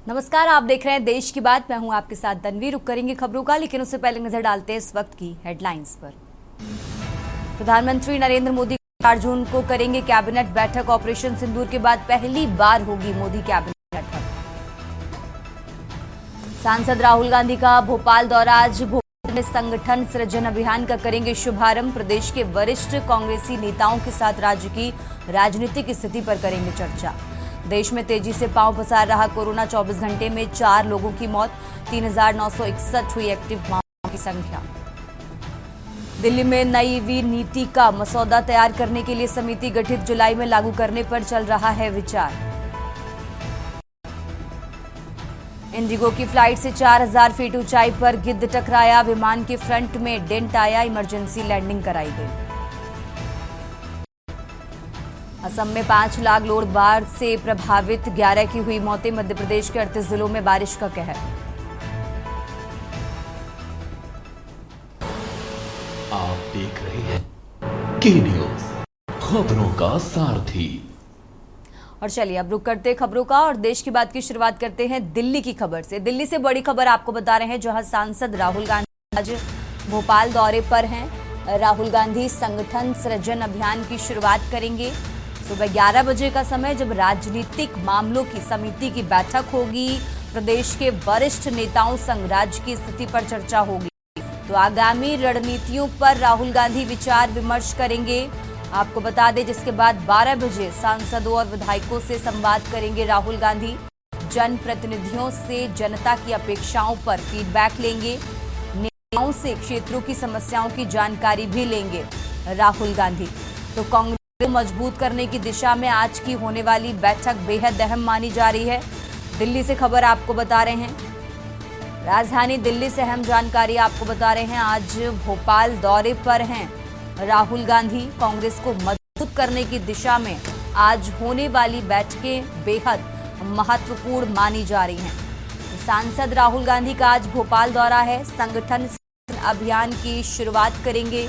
नमस्कार, आप देख रहे हैं देश की बात। मैं हूं आपके साथ तन्वी। रुक करेंगे खबरों का, लेकिन उससे पहले नजर डालते हैं इस वक्त की हेडलाइंस पर। प्रधानमंत्री नरेंद्र मोदी 4 जून को करेंगे कैबिनेट बैठक। ऑपरेशन सिंदूर के बाद पहली बार होगी मोदी कैबिनेट बैठक। सांसद राहुल गांधी का भोपाल दौरा। आज भोपाल में संगठन सृजन अभियान का करेंगे शुभारंभ। प्रदेश के वरिष्ठ कांग्रेसी नेताओं के साथ राज्य की राजनीतिक स्थिति पर करेंगे चर्चा। देश में तेजी से पांव पसार रहा कोरोना। 24 घंटे में 4 लोगों की मौत, 3,961 हुई एक्टिव मामलों की संख्या। दिल्ली में नई वित्त नीति का मसौदा तैयार करने के लिए समिति गठित। जुलाई में लागू करने पर चल रहा है विचार। इंडिगो की फ्लाइट से 4,000 फीट ऊंचाई पर गिद्ध टकराया। विमान के फ्रंट में डेंट आया। इमरजेंसी लैंडिंग कराई गई। असम में 5 लाख लोग बाढ़ से प्रभावित, 11 की हुई मौतें। मध्य प्रदेश के 38 जिलों में बारिश का कहर। आप देख रहे हैं के न्यूज, खबरों का सारथी। और चलिए अब रुक करते खबरों का और देश की बात की शुरुआत करते हैं दिल्ली की खबर से। दिल्ली से बड़ी खबर आपको बता रहे हैं, जहां सांसद राहुल गांधी आज भोपाल दौरे पर हैं। राहुल गांधी संगठन सृजन अभियान की शुरुआत करेंगे। सुबह 11 बजे का समय, जब राजनीतिक मामलों की समिति की बैठक होगी। प्रदेश के वरिष्ठ नेताओं संग राज्य की स्थिति पर चर्चा होगी। तो आगामी रणनीतियों पर राहुल गांधी विचार विमर्श करेंगे। आपको बता दें, जिसके बाद 12 बजे सांसदों और विधायकों से संवाद करेंगे राहुल गांधी। जनप्रतिनिधियों से जनता की अपेक्षाओं पर फीडबैक लेंगे। नेताओं से क्षेत्रों की समस्याओं की जानकारी भी लेंगे राहुल गांधी। तो कांग्रेस को मजबूत करने की दिशा में आज की होने वाली बैठक बेहद अहम मानी जा रही है। दिल्ली से खबर आपको बता रहे हैं, राजधानी दिल्ली से अहम जानकारी आपको बता रहे हैं। आज भोपाल दौरे पर हैं राहुल गांधी। कांग्रेस को मजबूत करने की दिशा में आज होने वाली बैठकें बेहद महत्वपूर्ण मानी जा रही हैं। सांसद राहुल गांधी का आज भोपाल दौरा है। संगठन अभियान की शुरुआत करेंगे।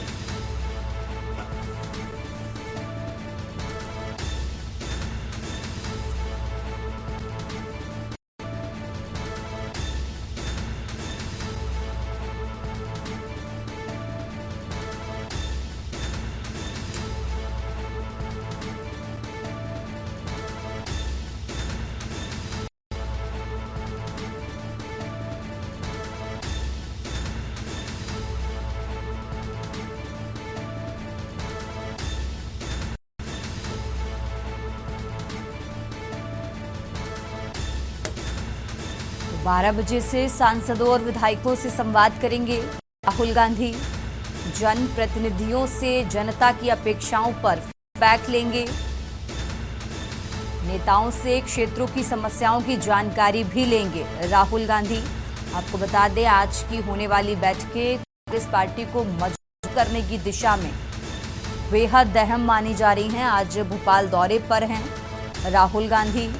तो 12 बजे से सांसदों और विधायकों से संवाद करेंगे राहुल गांधी। जनप्रतिनिधियों से जनता की अपेक्षाओं पर फीडबैक लेंगे। नेताओं से क्षेत्रों की समस्याओं की जानकारी भी लेंगे राहुल गांधी। आपको बता दें, आज की होने वाली बैठकें कांग्रेस पार्टी को मजबूत करने की दिशा में बेहद अहम मानी जा रही हैं। आज भोपाल दौरे पर हैं राहुल गांधी।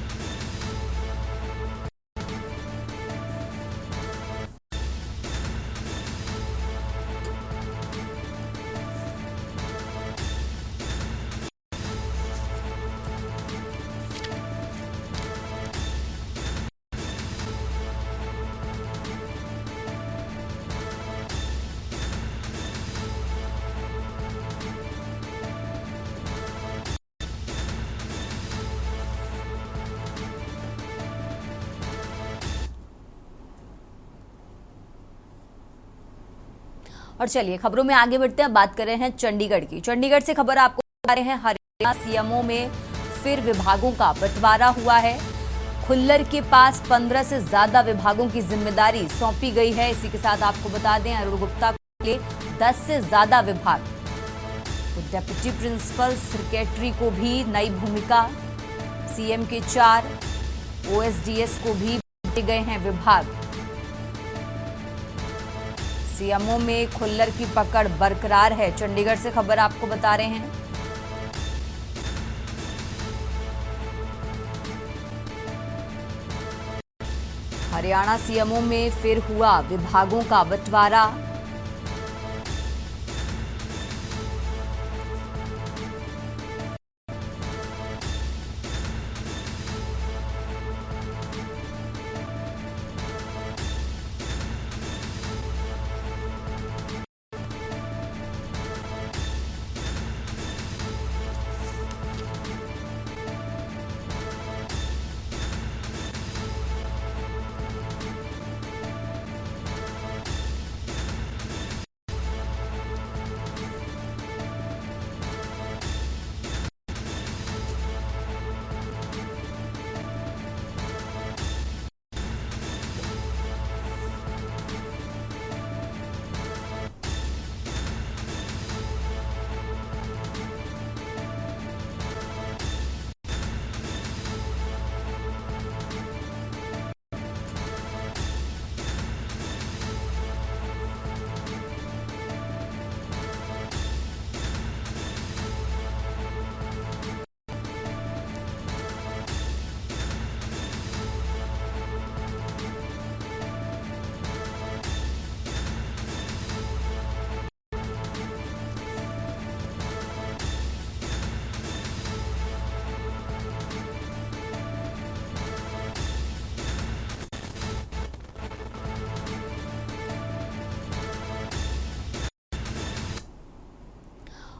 और चलिए खबरों में आगे बढ़ते हैं। बात कर रहे हैं चंडीगढ़ की। चंडीगढ़ से खबर आपको बता रहे हैं, हरियाणा सीएमओ में फिर विभागों का बंटवारा हुआ है। खुल्लर के पास 15 से ज्यादा विभागों की जिम्मेदारी सौंपी गई है। इसी के साथ आपको बता दें, अरुण गुप्ता को लिए 10 से ज्यादा विभाग। तो डेप्यूटी प्रिंसिपल सेक्रेटरी को भी नई भूमिका। सीएम के 4 ओएसडीएस को भी दिए गए हैं विभाग। सीएमओ में खुल्लर की पकड़ बरकरार है। चंडीगढ़ से खबर आपको बता रहे हैं। हरियाणा सीएमओ में फिर हुआ विभागों का बंटवारा।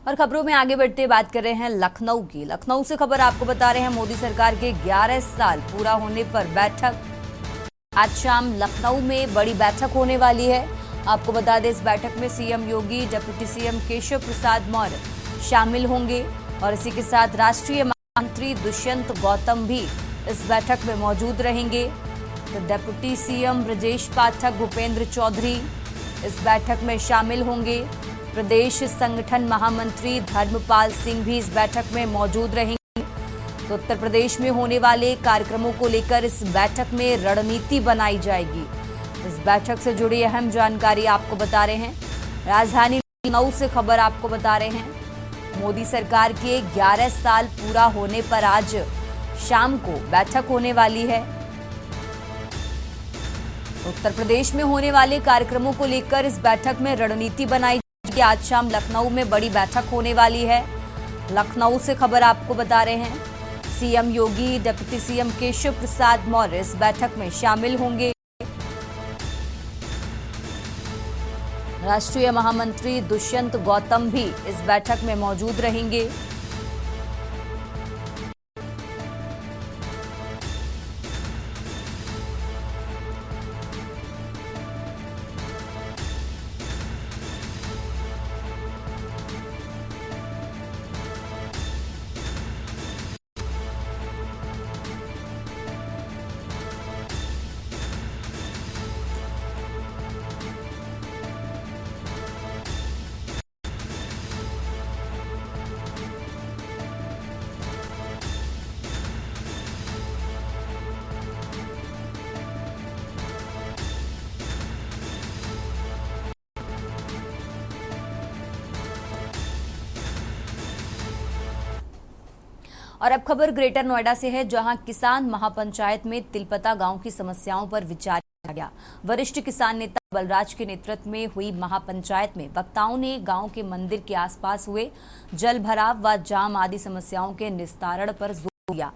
और खबरों में आगे बढ़ते बात कर रहे हैं लखनऊ की। लखनऊ से खबर आपको बता रहे हैं, मोदी सरकार के 11 साल पूरा होने पर बैठक। आज शाम लखनऊ में बड़ी बैठक होने वाली है। आपको बता दें, इस बैठक में सीएम योगी, डिप्टी सीएम केशव प्रसाद मौर्य शामिल होंगे और इसी के साथ राष्ट्रीय महामंत्री दुष्यंत गौतम भी इस बैठक में मौजूद रहेंगे। तो डिप्टी सीएम ब्रजेश पाठक, भूपेंद्र चौधरी इस बैठक में शामिल होंगे। प्रदेश संगठन महामंत्री धर्मपाल सिंह भी इस बैठक में मौजूद रहेंगे। तो उत्तर प्रदेश में होने वाले कार्यक्रमों को लेकर इस बैठक में रणनीति बनाई जाएगी। इस बैठक से जुड़ी अहम जानकारी आपको बता रहे हैं। राजधानी लखनऊ से खबर आपको बता रहे हैं, मोदी सरकार के 11 साल पूरा होने पर आज शाम को बैठक होने वाली है। उत्तर प्रदेश में होने वाले कार्यक्रमों को लेकर इस बैठक में रणनीति बनाई जाएगी। आज शाम लखनऊ में बड़ी बैठक होने वाली है। लखनऊ से खबर आपको बता रहे हैं, सीएम योगी, डिप्टी सीएम केशव प्रसाद मौर्य इस बैठक में शामिल होंगे। राष्ट्रीय महामंत्री दुष्यंत गौतम भी इस बैठक में मौजूद रहेंगे। और अब खबर ग्रेटर नोएडा से है, जहां किसान महापंचायत में तिलपता गांव की समस्याओं पर विचार किया गया। वरिष्ठ किसान नेता बलराज के नेतृत्व में हुई महापंचायत में वक्ताओं ने गांव के मंदिर के आसपास हुए जल भराव व जाम आदि समस्याओं के निस्तारण पर जोर दिया।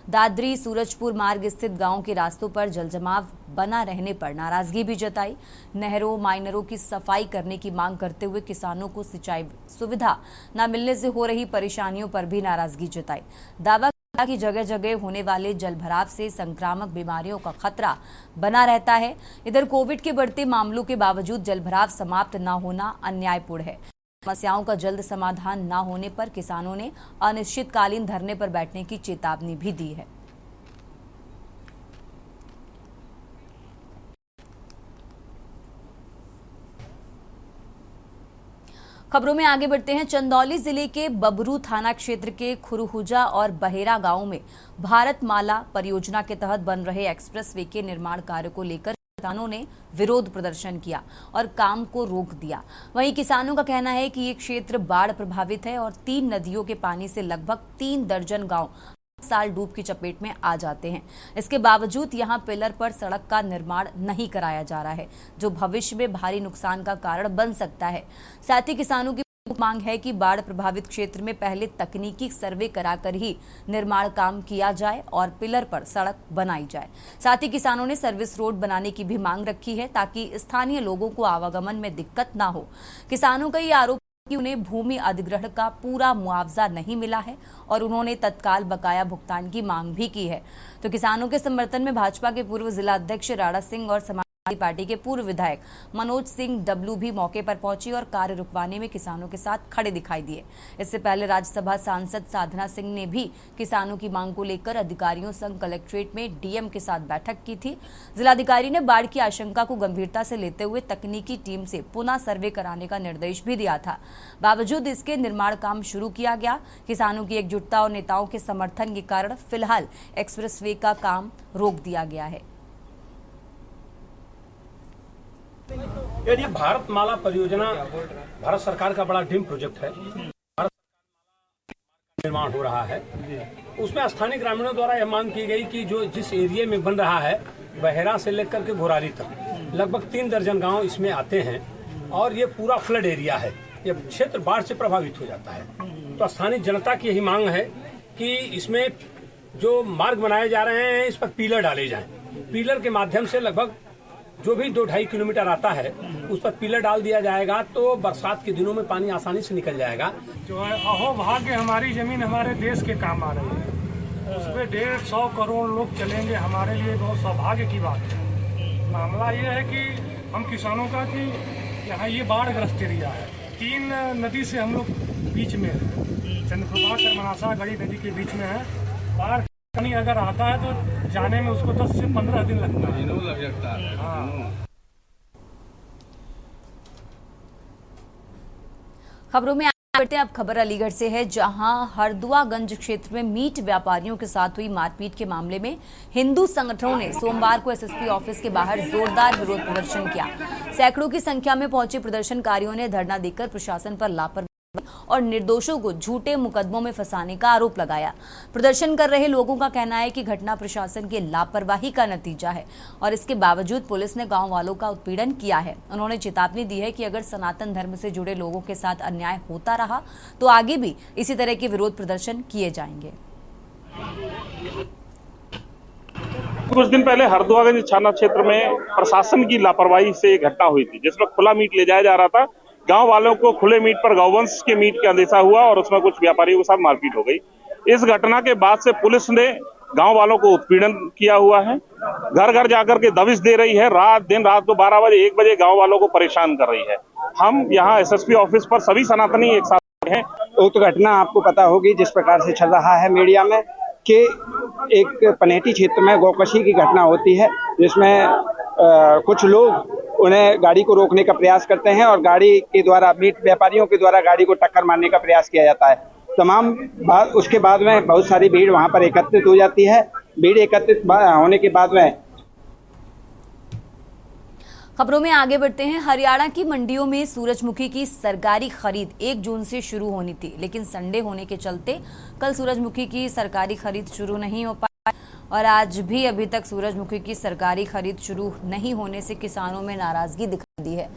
दादरी सूरजपुर मार्ग स्थित गांव के रास्तों पर जलजमाव बना रहने पर नाराजगी भी जताई। नहरों माइनरों की सफाई करने की मांग करते हुए किसानों को सिंचाई सुविधा न मिलने से हो रही परेशानियों पर भी नाराजगी जताई। दावा किया कि जगह जगह होने वाले जलभराव से संक्रामक बीमारियों का खतरा बना रहता है। इधर कोविड के बढ़ते मामलों के बावजूद जलभराव समाप्त न होना अन्यायपूर्ण है। समस्याओं का जल्द समाधान न होने पर किसानों ने अनिश्चितकालीन धरने पर बैठने की चेतावनी भी दी है। खबरों में आगे बढ़ते हैं। चंदौली जिले के बबरू थाना क्षेत्र के खुरहुजा और बहेरा गांव में भारत माला परियोजना के तहत बन रहे एक्सप्रेसवे के निर्माण कार्य को लेकर किसानों ने विरोध प्रदर्शन किया और काम को रोक दिया। वहीं किसानों का कहना है कि ये क्षेत्र बाढ़ प्रभावित है और 3 नदियों के पानी से लगभग 3 दर्जन गांव साल डूब की चपेट में आ जाते हैं। इसके बावजूद यहां पिलर पर सड़क का निर्माण नहीं कराया जा रहा है, जो भविष्य में भारी नुकसान का कारण बन सकता है। साथ ही किसानों की मांग है कि बाढ़ प्रभावित क्षेत्र में पहले तकनीकी सर्वे कराकर ही निर्माण काम किया जाए और पिलर पर सड़क बनाई जाए। साथ ही किसानों ने सर्विस रोड बनाने की भी मांग रखी है, ताकि स्थानीय लोगों को आवागमन में दिक्कत ना हो। किसानों का ये आरोप कि उन्हें भूमि अधिग्रहण का पूरा मुआवजा नहीं मिला है और उन्होंने तत्काल बकाया भुगतान की मांग भी की है। तो किसानों के समर्थन में भाजपा के पूर्व जिला अध्यक्ष राणा सिंह और समाजवादी पार्टी के पूर्व विधायक मनोज सिंह डब्लू भी मौके पर पहुंचे और कार्य रुकवाने में किसानों के साथ खड़े दिखाई दिए। इससे पहले राज्यसभा सांसद साधना सिंह ने भी किसानों की मांग को लेकर अधिकारियों संग कलेक्ट्रेट में डीएम के साथ बैठक की थी। जिलाधिकारी ने बाढ़ की आशंका को गंभीरता से लेते हुए तकनीकी टीम से पुनः सर्वे कराने का निर्देश भी दिया था। बावजूद इसके निर्माण काम शुरू किया गया। किसानों की एकजुटता और नेताओं के समर्थन के कारण फिलहाल एक्सप्रेसवे का काम रोक दिया गया है। ये भारत माला परियोजना भारत सरकार का बड़ा ड्रीम प्रोजेक्ट है। भारत निर्माण हो रहा है, उसमें स्थानीय ग्रामीणों द्वारा यह मांग की गई कि जो जिस एरिया में बन रहा है, बहेरा से लेकर के घोराली तक लगभग 3 दर्जन गांव इसमें आते हैं और ये पूरा फ्लड एरिया है। ये क्षेत्र बाढ़ से प्रभावित हो जाता है। तो स्थानीय जनता की यही मांग है कि इसमें जो मार्ग बनाए जा रहे हैं, इस पर पिलर डाले जाएं। पिलर के माध्यम से लगभग जो भी 2-2.5 किलोमीटर आता है उस पर पिलर डाल दिया जाएगा तो बरसात के दिनों में पानी आसानी से निकल जाएगा। जो है अहो भाग्य हमारी जमीन हमारे देश के काम आ रही है, उस पर 150 करोड़ लोग चलेंगे, हमारे लिए बहुत सौभाग्य की बात है। मामला ये है कि हम किसानों का कि यहाँ ये बाढ़ ग्रस्त एरिया है, 3 नदी से हम लोग बीच में है, चंद्रप्रभा कर्मनाशा गड़ी नदी के बीच में है। बाढ़ पानी अगर आता है तो जाने में उसको 10 से 15 दिन लगता है। हाँ। खबरों में आगे बढ़ते हैं। अब खबर अलीगढ़ से है, जहां हरदुआगंज क्षेत्र में मीट व्यापारियों के साथ हुई मारपीट के मामले में हिंदू संगठनों ने सोमवार को एसएसपी ऑफिस के बाहर जोरदार विरोध प्रदर्शन किया। सैकड़ों की संख्या में पहुंचे प्रदर्शनकारियों ने धरना देकर प्रशासन पर लापरवाही और निर्दोषों को झूठे मुकदमों में फंसाने का आरोप लगाया। प्रदर्शन कर रहे लोगों का कहना है कि घटना प्रशासन की लापरवाही का नतीजा है और इसके बावजूद पुलिस ने गांव वालों का उत्पीड़न किया है। उन्होंने चेतावनी दी है कि अगर सनातन धर्म से जुड़े लोगों के साथ अन्याय होता रहा तो आगे भी इसी तरह के विरोध प्रदर्शन किए जाएंगे। कुछ दिन पहले हरदुआगंज थाना क्षेत्र में प्रशासन की लापरवाही से एक घटना हुई थी, जिसमें खुला मीट ले जाया जा रहा था। गांव वालों को खुले मीट पर गौवंश के मीट का अंदेशा हुआ और उसमें कुछ व्यापारियों के साथ मारपीट हो गई। इस घटना के बाद से पुलिस ने गांव वालों को उत्पीड़न किया हुआ है, घर घर जाकर के दबिश दे रही है, दिन रात को 12 बजे 1 बजे गांव वालों को परेशान कर रही है। हम यहाँ एसएसपी ऑफिस पर सभी सनातनी एक साथ हैं। उक्त घटना आपको पता होगी जिस प्रकार से चल रहा है मीडिया में कि एक पनेटी क्षेत्र में गौकशी की घटना होती है, जिसमें कुछ लोग उन्हें गाड़ी को रोकने का प्रयास करते हैं और गाड़ी के द्वारा मीट व्यापारियों के द्वारा गाड़ी को टक्कर मारने का प्रयास किया जाता है। तमाम बात उसके बाद में बहुत सारी भीड़ वहां पर एकत्रित हो जाती है। भीड़ एकत्रित होने के बाद में खबरों में आगे बढ़ते हैं। हरियाणा की मंडियों में सूरजमुखी की सरकारी खरीद 1 जून से शुरू होनी थी, लेकिन संडे होने के चलते कल सूरजमुखी की सरकारी खरीद शुरू नहीं हो पाई और आज भी अभी तक सूरजमुखी की सरकारी खरीद शुरू नहीं होने से किसानों में नाराजगी दिखाई दी है।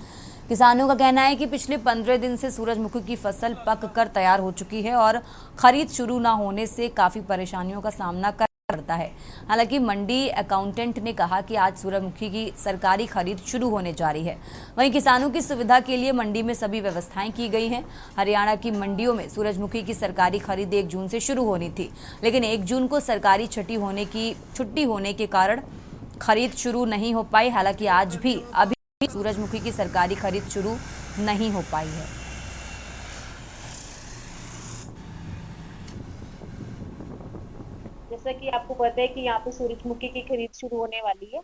किसानों का कहना है कि पिछले 15 दिन से सूरजमुखी की फसल पक कर तैयार हो चुकी है और खरीद शुरू न होने से काफी परेशानियों का सामना करना पड़ता है। हालांकि मंडी अकाउंटेंट ने कहा कि आज सूरजमुखी की सरकारी खरीद शुरू होने जा रही है। वहीं किसानों की सुविधा के लिए मंडी में सभी व्यवस्थाएं की गई हैं। हरियाणा की मंडियों में सूरजमुखी की सरकारी खरीद 1 जून से शुरू होनी थी, लेकिन 1 जून को सरकारी छुट्टी होने के कारण खरीद शुरू नहीं हो पाई। हालांकि आज भी अभी सूरजमुखी की सरकारी खरीद शुरू नहीं हो पाई है। जैसा कि आपको पता है कि यहाँ पे सूरजमुखी की खरीद शुरू होने वाली है।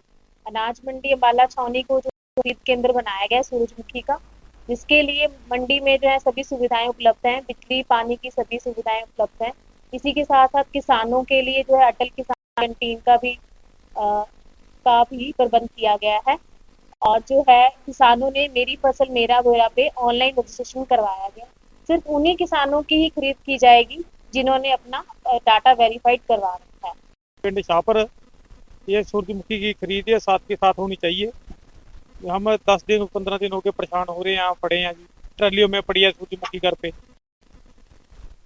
अनाज मंडी अम्बाला छावनी को जो खरीद केंद्र बनाया गया है सूरजमुखी का, जिसके लिए मंडी में जो है सभी सुविधाएं उपलब्ध हैं, बिजली पानी की सभी सुविधाएं उपलब्ध हैं। इसी के साथ साथ किसानों के लिए जो है अटल किसान कैंटीन का भी प्रबंध किया गया है और जो है किसानों ने मेरी फसल मेरा बोरा पे ऑनलाइन रजिस्ट्रेशन करवाया गया। सिर्फ उन्हीं किसानों की ही खरीद की जाएगी जिन्होंने अपना डाटा वेरीफाइड करवा रखा है। पिंड शाहपुर ये सूरजमुखी की खरीद है साथ के साथ होनी चाहिए। हम 10 दिन 15 दिन हो गए परेशान हो रहे हैं, यहाँ पड़े हैं जी, ट्रलियों में पड़ी है सूरजमुखी घर पे,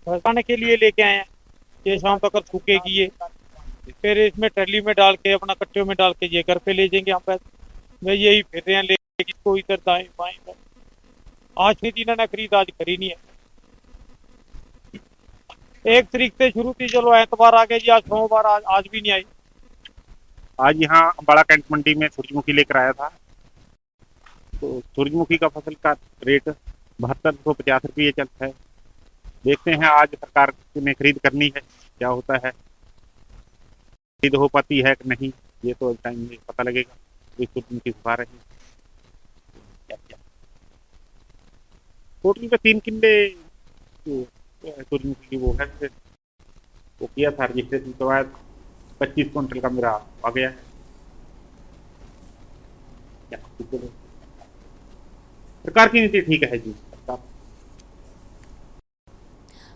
भरवाने के लिए लेके आए हैं। ये शाम तक सूखेगी ये, फिर इसमें ट्रली में डाल के अपना कट्टियों में डाल के ये घर पे ले जाएंगे। हम मैं यही फिर रहे हैं लेके इसको इधर दाएं बाएं। आज नहीं थी ना खरीद, आज करी नहीं है। 1 तारीख से शुरू थी, चलो एतवार आ गया जी, आज सोमवार आज भी नहीं आई। आज यहाँ अम्बाला कैंट मंडी में सूरजमुखी लेकर आया था, तो सूरजमुखी का फसल का रेट 7250 रुपये चलता है। देखते हैं आज सरकार ने खरीद करनी है, क्या होता है, खरीद हो पाती है कि नहीं, ये तो टाइम में पता लगेगा। सूरजमुखी सुखा रही है टोटल पे 3 किल्ले सूरजमुखी की वो है, वो किया था रजिस्ट्रेशन के बाद 25 क्विंटल का मेरा आ गया है। सरकार की नीति ठीक है जी।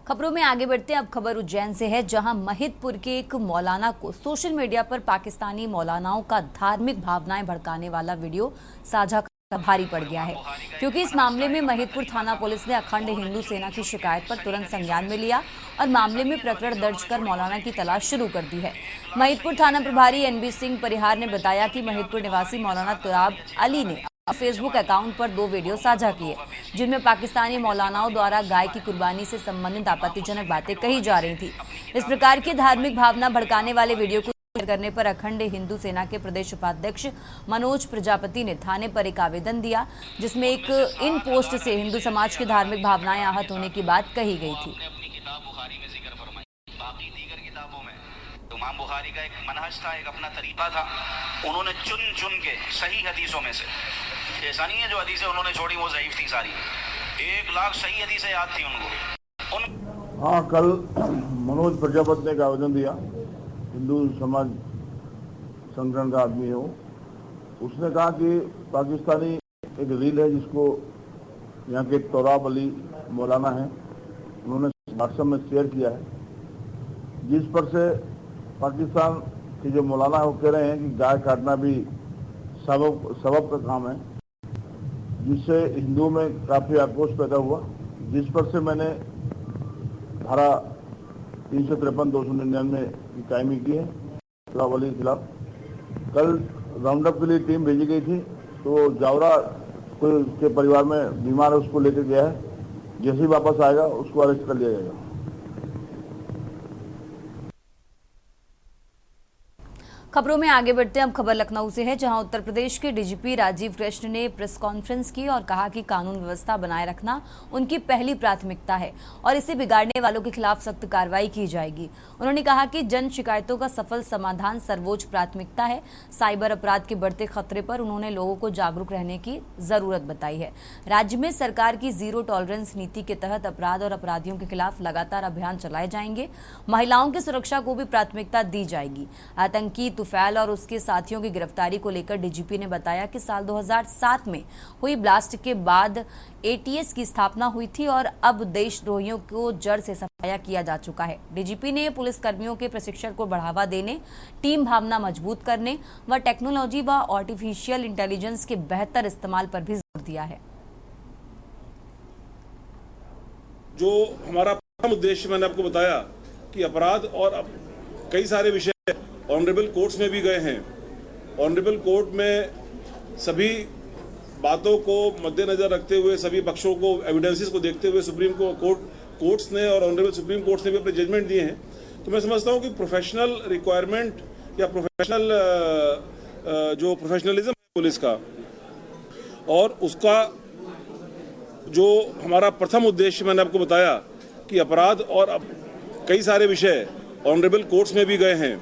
खबरों में आगे बढ़ते हैं। अब खबर उज्जैन से है, जहां महिदपुर के एक मौलाना को सोशल मीडिया पर पाकिस्तानी मौलानाओं का धार्मिक भावनाएं भड़काने वाला वीडियो साझा भारी पड़ गया है, क्योंकि इस मामले में महिदपुर थाना पुलिस ने अखंड हिंदू सेना की शिकायत पर तुरंत संज्ञान में लिया और मामले में प्रकरण दर्ज कर मौलाना की तलाश शुरू कर दी है। महिदपुर थाना प्रभारी एनबी सिंह परिहार ने बताया कि महिदपुर निवासी मौलाना तुराब अली ने फेसबुक अकाउंट पर 2 वीडियो साझा किए, जिनमें पाकिस्तानी मौलानाओं द्वारा गाय की कुर्बानी से संबंधित आपत्तिजनक बातें कही जा रही थी। इस प्रकार की धार्मिक भावना भड़काने वाले वीडियो को करने पर अखंड हिंदू सेना के प्रदेश उपाध्यक्ष मनोज प्रजापति ने थाने पर एक आवेदन दिया, जिसमें एक इन पोस्ट से हिंदू समाज की धार्मिक भावनाएं आहत होने की बात कही गई थी। इमाम बुखारी का एक मनहज था, एक अपना तरीका था, उन्होंने चुन चुन के सही हदीसों में से, ऐसा नहीं है जो हदीसें उन्होंने छोड़ी वो ज़ईफ थी सारी, 1 लाख सही हदीसें याद थी उनको। हाँ, कल मनोज प्रजापति ने एक आवेदन दिया, हिंदू समाज संगठन का आदमी है वो। उसने कहा कि पाकिस्तानी एक रील है जिसको यहाँ के तुराब अली मौलाना है, उन्होंने व्हाट्सएप में शेयर किया है, जिस पर से पाकिस्तान के जो मौलाना है वो कह रहे हैं कि गाय काटना भी सबब का काम है, जिससे हिंदुओं में काफ़ी आक्रोश पैदा हुआ, जिस पर से मैंने धारा 353-299 की कायमी की है तुराब अली के खिलाफ। कल राउंड अप के लिए टीम भेजी गई थी, तो जावरा कोई उसके परिवार में बीमार है, उसको लेकर गया है, जैसे ही वापस आएगा उसको अरेस्ट कर लिया जाएगा। खबरों में आगे बढ़ते हैं। अब खबर लखनऊ से है, जहां उत्तर प्रदेश के डीजीपी राजीव कृष्ण ने प्रेस कॉन्फ्रेंस की और कहा कि कानून व्यवस्था बनाए रखना उनकी पहली प्राथमिकता है और इसे बिगाड़ने वालों के खिलाफ सख्त कार्रवाई की जाएगी। उन्होंने कहा कि जन शिकायतों का सफल समाधान सर्वोच्च प्राथमिकता है। साइबर अपराध के बढ़ते खतरे पर उन्होंने लोगों को जागरूक रहने की जरूरत बताई है। राज्य में सरकार की जीरो टॉलरेंस नीति के तहत अपराध और अपराधियों के खिलाफ लगातार अभियान चलाए जाएंगे। महिलाओं की सुरक्षा को भी प्राथमिकता दी जाएगी। आतंकी तुफैल और उसके साथियों की गिरफ्तारी को लेकर डीजीपी ने बताया कि साल 2007 में हुई ब्लास्ट के बाद एटीएस की स्थापना हुई थी और अब देशद्रोहियों को जड़ से सफाया किया जा चुका है। डीजीपी ने पुलिस कर्मियों के प्रशिक्षण को बढ़ावा देने, टीम भावना मजबूत करने व टेक्नोलॉजी व आर्टिफिशियल इंटेलिजेंस के बेहतर इस्तेमाल पर भी जोर दिया है। जो हमारा प्रथम उद्देश्य मैंने आपको बताया कि अपराध और कई सारे विषय ऑनरेबल कोर्ट्स में भी गए हैं। ऑनरेबल कोर्ट में सभी बातों को मद्देनजर रखते हुए, सभी पक्षों को, एविडेंसेस को देखते हुए सुप्रीम कोर्ट्स ने और ऑनरेबल सुप्रीम कोर्ट्स ने भी अपने जजमेंट दिए हैं। तो मैं समझता हूं कि प्रोफेशनल रिक्वायरमेंट या जो प्रोफेशनलिज्म है पुलिस का, और उसका जो हमारा प्रथम उद्देश्य मैंने आपको बताया कि अपराध और कई सारे विषय ऑनरेबल कोर्ट्स में भी गए हैं।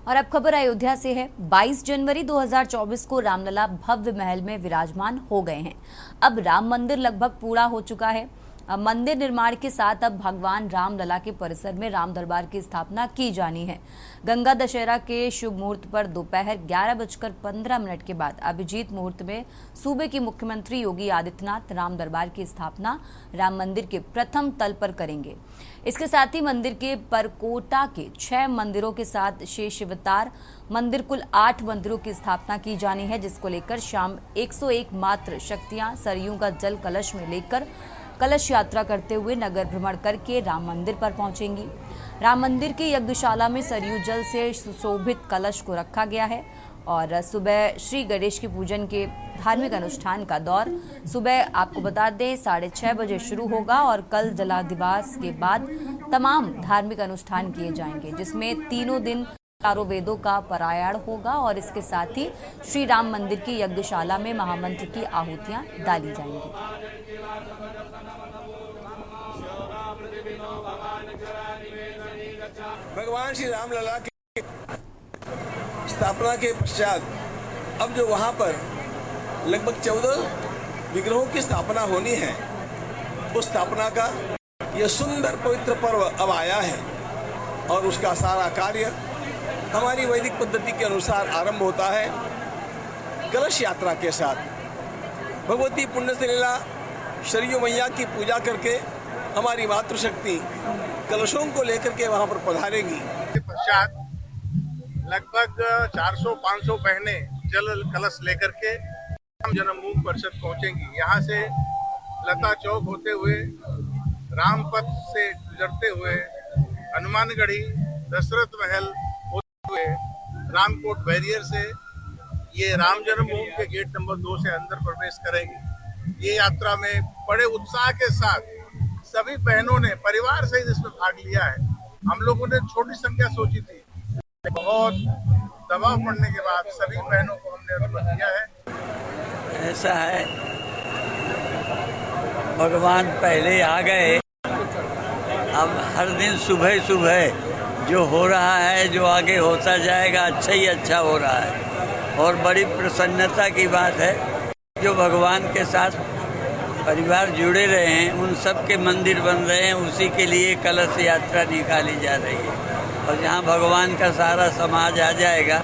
और अब खबर अयोध्या से है। 22 जनवरी 2024 को रामलला भव्य महल में विराजमान हो गए हैं। अब राम मंदिर लगभग पूरा हो चुका है। मंदिर निर्माण के साथ अब भगवान रामलला के परिसर में राम दरबार की स्थापना की जानी है। गंगा दशहरा के शुभ मुहूर्त पर दोपहर 11:15 के बाद अभिजीत मुहूर्त में सूबे के मुख्यमंत्री योगी आदित्यनाथ राम दरबार की स्थापना राम मंदिर के प्रथम तल पर करेंगे। इसके साथ ही मंदिर के परकोटा के 6 मंदिरों के साथ शेष अवतार मंदिर कुल 8 मंदिरों की स्थापना की जानी है, जिसको लेकर शाम 101 मात्र शक्तियां सरयू का जल कलश में लेकर कलश यात्रा करते हुए नगर भ्रमण करके राम मंदिर पर पहुंचेंगी। राम मंदिर की यज्ञशाला में सरयू जल से सुशोभित कलश को रखा गया है और सुबह श्री गणेश के पूजन के धार्मिक अनुष्ठान का दौर सुबह आपको बता दें 6:30 बजे शुरू होगा और कल जलादिवास के बाद तमाम धार्मिक अनुष्ठान किए जाएंगे, जिसमें तीनों दिन चारों वेदों का पारायण होगा और इसके साथ ही श्री राम मंदिर की यज्ञशाला में महामंत्र की आहुतियां डाली जाएंगी। भगवान श्री रामलला की स्थापना के पश्चात अब जो वहाँ पर लगभग 14 विग्रहों की स्थापना होनी है, उस स्थापना का यह सुंदर पवित्र पर्व अब आया है और उसका सारा कार्य हमारी वैदिक पद्धति के अनुसार आरंभ होता है। कलश यात्रा के साथ भगवती पुण्य सलीला सरयू मैया की पूजा करके हमारी मातृशक्ति कलशों को लेकर के वहां पर पधारेंगी। पश्चात लगभग 400-500 बहनें जल कलश लेकर के राम जन्मभूमि परिषद पहुंचेंगी। यहाँ से लता चौक होते हुए रामपथ से गुजरते हुए हनुमानगढ़ी, दशरथ महल होते हुए रामकोट बैरियर से ये राम जन्मभूमि के गेट नंबर 2 से अंदर प्रवेश करेंगे। ये यात्रा में बड़े उत्साह के साथ सभी बहनों ने परिवार सहित इसमें भाग लिया है। हम लोगों ने छोटी संख्या सोची थी, बहुत दबाव पड़ने के बाद सभी बहनों को हमने अनुमति दिया है। ऐसा है, भगवान पहले आ गए, अब हर दिन सुबह सुबह जो हो रहा है, जो आगे होता जाएगा, अच्छा ही अच्छा हो रहा है। और बड़ी प्रसन्नता की बात है जो भगवान के साथ परिवार जुड़े रहे हैं, उन सब के मंदिर बन रहे हैं, उसी के लिए कलश यात्रा निकाली जा रही है। और जहाँ भगवान का सारा समाज आ जाएगा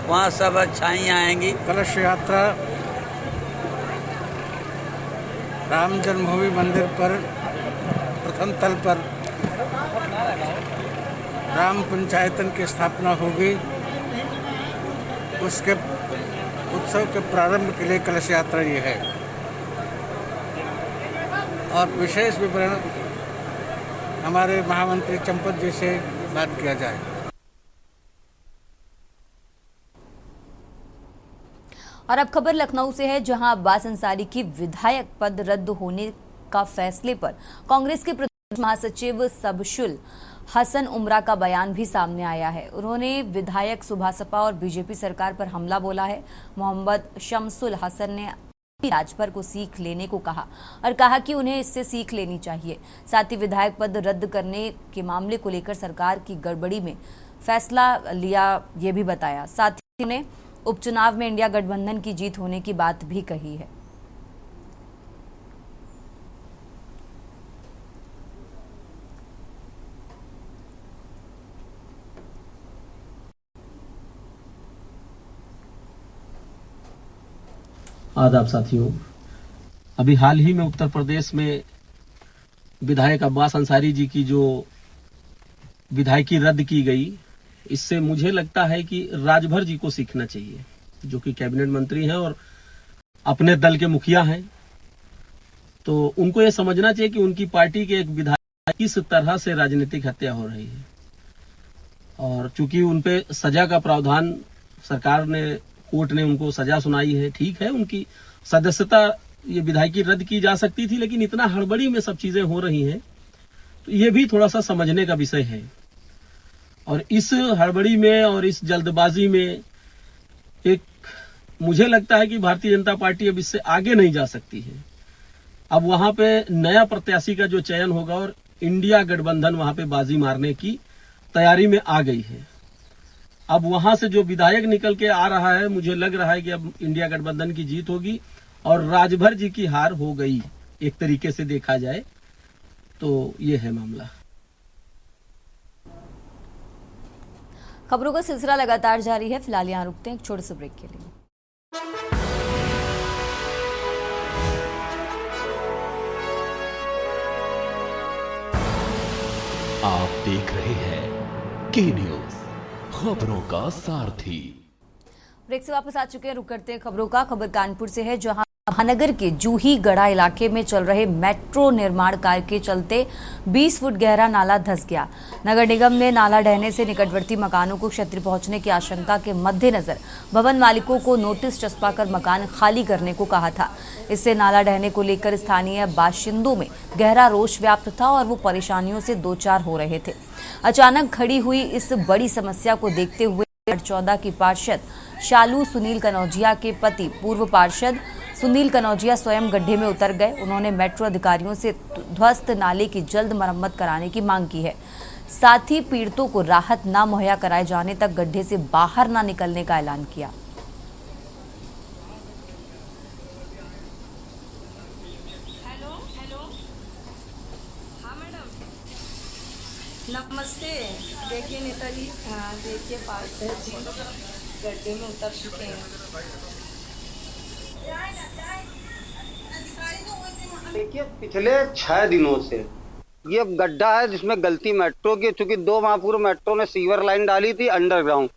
वहाँ सब अच्छाइयाँ आएंगी। कलश यात्रा राम जन्मभूमि मंदिर पर प्रथम तल पर राम पंचायतन की स्थापना होगी। उसके उत्सव के प्रारंभ के लिए कलश यात्रा ये है। और विशेष विवरण हमारे महामंत्री चंपत जी से बात किया जाए। और अब खबर लखनऊ से है, जहां अब्बास अंसारी की विधायक पद रद्द होने का फैसले पर कांग्रेस के प्रदेश महासचिव सबशुल हसन उमरा का बयान भी सामने आया है। उन्होंने विधायक सुभासपा और बीजेपी सरकार पर हमला बोला है। मोहम्मद शमसुल हसन ने राजभर को सीख लेने को कहा और कहा कि उन्हें इससे सीख लेनी चाहिए। साथ ही विधायक पद रद्द करने के मामले को लेकर सरकार की गड़बड़ी में फैसला लिया, ये भी बताया। साथ ही उन्होंने उपचुनाव में इंडिया गठबंधन की जीत होने की बात भी कही है। आदाब साथियों, अभी हाल ही में उत्तर प्रदेश में विधायक अब्बास अंसारी जी की जो विधायकी रद्द की गई, इससे मुझे लगता है कि राजभर जी को सीखना चाहिए, जो कि कैबिनेट मंत्री हैं और अपने दल के मुखिया हैं। तो उनको ये समझना चाहिए कि उनकी पार्टी के एक विधायक किस तरह से राजनीतिक हत्या हो रही है। और चूंकि उनपे सजा का प्रावधान सरकार ने, कोर्ट ने उनको सजा सुनाई है, ठीक है, उनकी सदस्यता ये विधायकी रद्द की जा सकती थी, लेकिन इतना हड़बड़ी में सब चीजें हो रही हैं, तो ये भी थोड़ा सा समझने का विषय है। और इस हड़बड़ी में और इस जल्दबाजी में एक मुझे लगता है कि भारतीय जनता पार्टी अब इससे आगे नहीं जा सकती है। अब वहां पे नया प्रत्याशी का जो चयन होगा और इंडिया गठबंधन वहां पे बाजी मारने की तैयारी में आ गई है। अब वहां से जो विधायक निकल के आ रहा है, मुझे लग रहा है कि अब इंडिया गठबंधन की जीत होगी और राजभर जी की हार हो गई, एक तरीके से देखा जाए तो ये है मामला। खबरों का सिलसिला लगातार जारी है। फिलहाल यहाँ रुकते हैं एक छोटे से ब्रेक के लिए। आप देख रहे हैं के न्यूज, खबरों का सारथी। ब्रेक से वापस आ चुके हैं, रुक करते हैं खबरों का। खबर कानपुर से है, जहां महानगर के जूही गढ़ा इलाके में चल रहे मेट्रो निर्माण कार्य के चलते 20 फुट गहरा नाला धंस गया। नगर निगम ने नाला ढहने से निकटवर्ती मकानों को क्षति पहुंचने की आशंका के मद्देनजर भवन मालिकों को नोटिस चस्पाकर मकान खाली करने को कहा था। इससे नाला ढहने को लेकर स्थानीय बाशिंदों में गहरा रोष व्याप्त था और वो परेशानियों से दो चार हो रहे थे। अचानक खड़ी हुई इस बड़ी समस्या को देखते हुए 14 की पार्षद शालू सुनील कनौजिया के पति पूर्व पार्षद सुनील कनौजिया स्वयं गड्ढे में उतर गए। उन्होंने मेट्रो अधिकारियों से ध्वस्त नाले की जल्द मरम्मत कराने की मांग की है। साथ ही पीड़ितों को राहत न मुहैया कराए जाने तक गड्ढे से बाहर न निकलने का ऐलान किया। नमस्ते। देखिए नेताजी, हाँ देखिए पार्षद जी गड्ढे में उतर चुके हैं। देखिए पिछले 6 दिनों से ये गड्ढा है जिसमें गलती मेट्रो की, चूंकि 2 माह पूर्व मेट्रो ने सीवर लाइन डाली थी अंडरग्राउंड,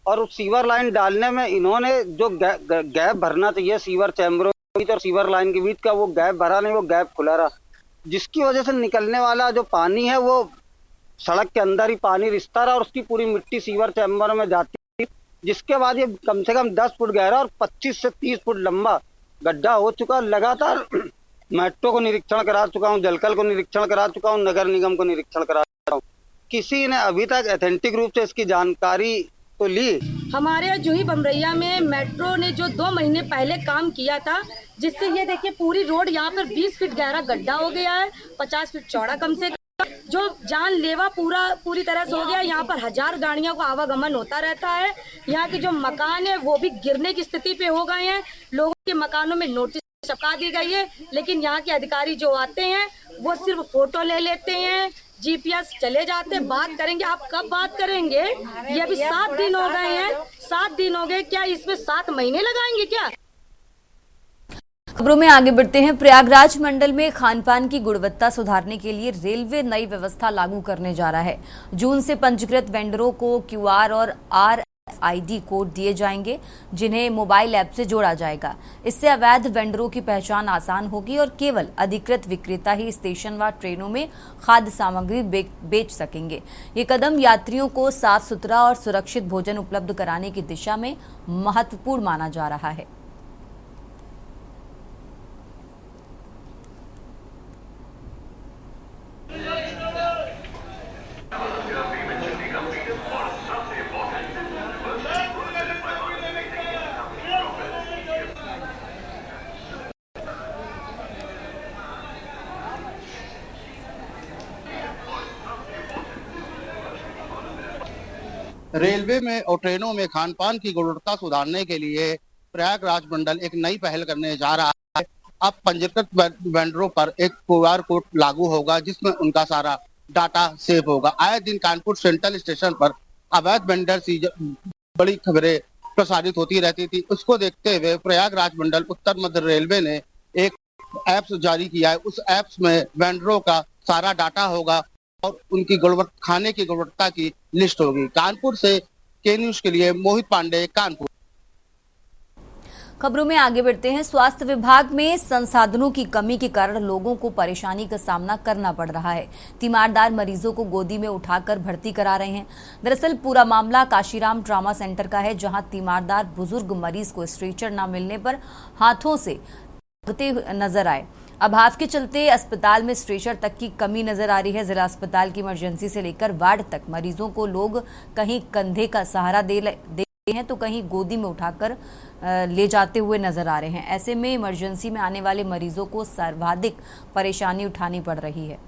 और उस सीवर लाइन डालने में इन्होंने जो गैप भरना चाहिए सीवर चैम्बरों के बीच और सीवर लाइन के बीच का, वो गैप भरा नहीं, वो गैप खुला रहा, जिसकी वजह से निकलने वाला जो पानी है वो सड़क के अंदर ही पानी रिसता रहा और उसकी पूरी मिट्टी सीवर चैम्बर में जाती थी, जिसके बाद ये कम से कम 10 फुट गहरा और 25 से 30 फुट लंबा गड्ढा हो चुका। लगातार मेट्रो को निरीक्षण करा चुका हूँ, जलकल को निरीक्षण करा चुका हूँ, नगर निगम को निरीक्षण करा चुका हूँ, किसी ने अभी तक ऑथेंटिक रूप से इसकी जानकारी तो ली। हमारे जूही बमरैया में मेट्रो ने जो 2 महीने पहले काम किया था, जिससे ये देखिए पूरी रोड यहाँ पर 20 फीट गहरा गड्ढा हो गया है, 50 फीट चौड़ा कम से कम, जो जानलेवा पूरी तरह से हो गया। यहाँ पर 1000 गाड़ियों का आवागमन होता रहता है। यहाँ के जो मकान है वो भी गिरने की स्थिति पे हो गए हैं। लोगों के मकानों में नोटिस छपा दी गई है, लेकिन यहाँ के अधिकारी जो आते हैं वो सिर्फ फोटो ले लेते हैं, GPS चले जाते, बात करेंगे। आप कब बात करेंगे? ये अभी 7 दिन हो गए हैं, 7 दिन हो गए, क्या इसमें 7 महीने लगाएंगे क्या? खबरों में आगे बढ़ते हैं। प्रयागराज मंडल में खानपान की गुणवत्ता सुधारने के लिए रेलवे नई व्यवस्था लागू करने जा रहा है। जून से पंजीकृत वेंडरों को QR और RFID कोड दिए जाएंगे, जिन्हें मोबाइल ऐप से जोड़ा जाएगा। इससे अवैध वेंडरों की पहचान आसान होगी और केवल अधिकृत विक्रेता ही स्टेशन व ट्रेनों में खाद्य सामग्री बेच सकेंगे। ये कदम यात्रियों को साफ सुथरा और सुरक्षित भोजन उपलब्ध कराने की दिशा में महत्वपूर्ण माना जा रहा है। रेलवे में और ट्रेनों में खानपान की गुणवत्ता सुधारने के लिए प्रयागराज मंडल एक नई पहल करने जा रहा है। अब पंजीकृत वेंडरों पर एक QR कोड लागू होगा, जिसमें उनका सारा डाटा सेव होगा। आए दिन कानपुर सेंट्रल स्टेशन पर अवैध वेंडर की बड़ी खबरें प्रसारित होती रहती थी। उसको देखते हुए प्रयागराज मंडल उत्तर मध्य रेलवे ने एक ऐप्स जारी किया है। उस ऐप्स में वेंडरों का सारा डाटा होगा और उनकी खाने की गुणवत्ता की लिस्ट होगी। कानपुर से के न्यूज के लिए मोहित पांडे, कानपुर। खबरों में आगे बढ़ते हैं। स्वास्थ्य विभाग में संसाधनों की कमी के कारण लोगों को परेशानी का सामना करना पड़ रहा है। तीमारदार मरीजों को गोदी में उठाकर भर्ती करा रहे हैं। दरअसल पूरा मामला काशीराम ट्रामा सेंटर का है, जहां तीमारदार बुजुर्ग मरीज को स्ट्रेचर न मिलने पर हाथों से नजर आए। अभाव के चलते अस्पताल में स्ट्रेचर तक की कमी नजर आ रही है। जिला अस्पताल की इमरजेंसी से लेकर वार्ड तक मरीजों को लोग कहीं कंधे का सहारा दे हैं तो कहीं गोदी में उठाकर ले जाते हुए नजर आ रहे हैं। ऐसे में इमरजेंसी में आने वाले मरीजों को सर्वाधिक परेशानी उठानी पड़ रही है।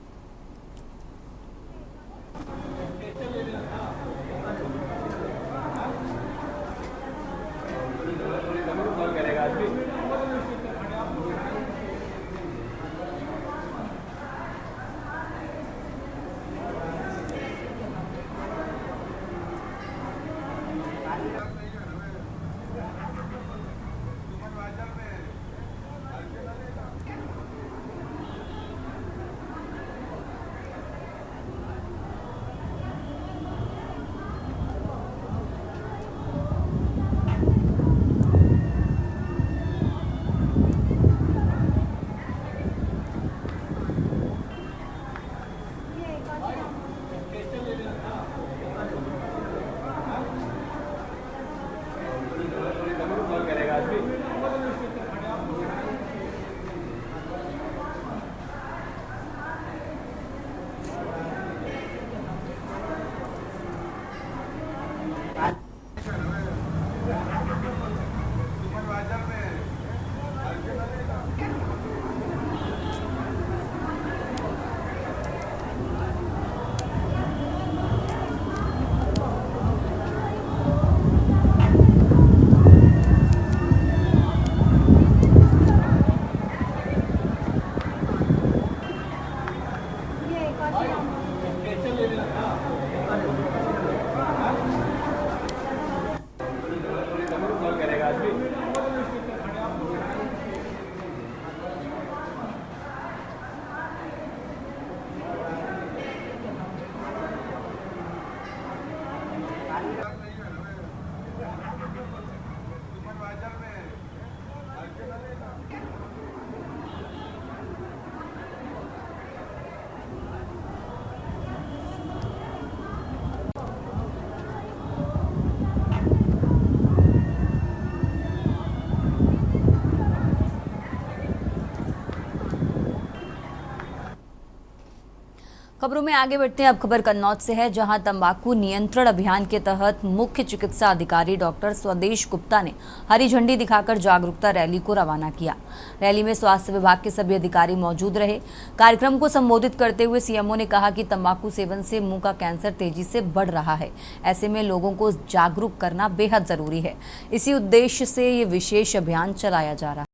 खबरों में आगे बढ़ते हैं। अब खबर कन्नौज से है, जहां तंबाकू नियंत्रण अभियान के तहत मुख्य चिकित्सा अधिकारी डॉक्टर स्वदेश गुप्ता ने हरी झंडी दिखाकर जागरूकता रैली को रवाना किया। रैली में स्वास्थ्य विभाग के सभी अधिकारी मौजूद रहे। कार्यक्रम को संबोधित करते हुए सीएमओ ने कहा कि तंबाकू सेवन से मुंह का कैंसर तेजी से बढ़ रहा है। ऐसे में लोगों को जागरूक करना बेहद जरूरी है। इसी उद्देश्य से ये विशेष अभियान चलाया जा रहा है।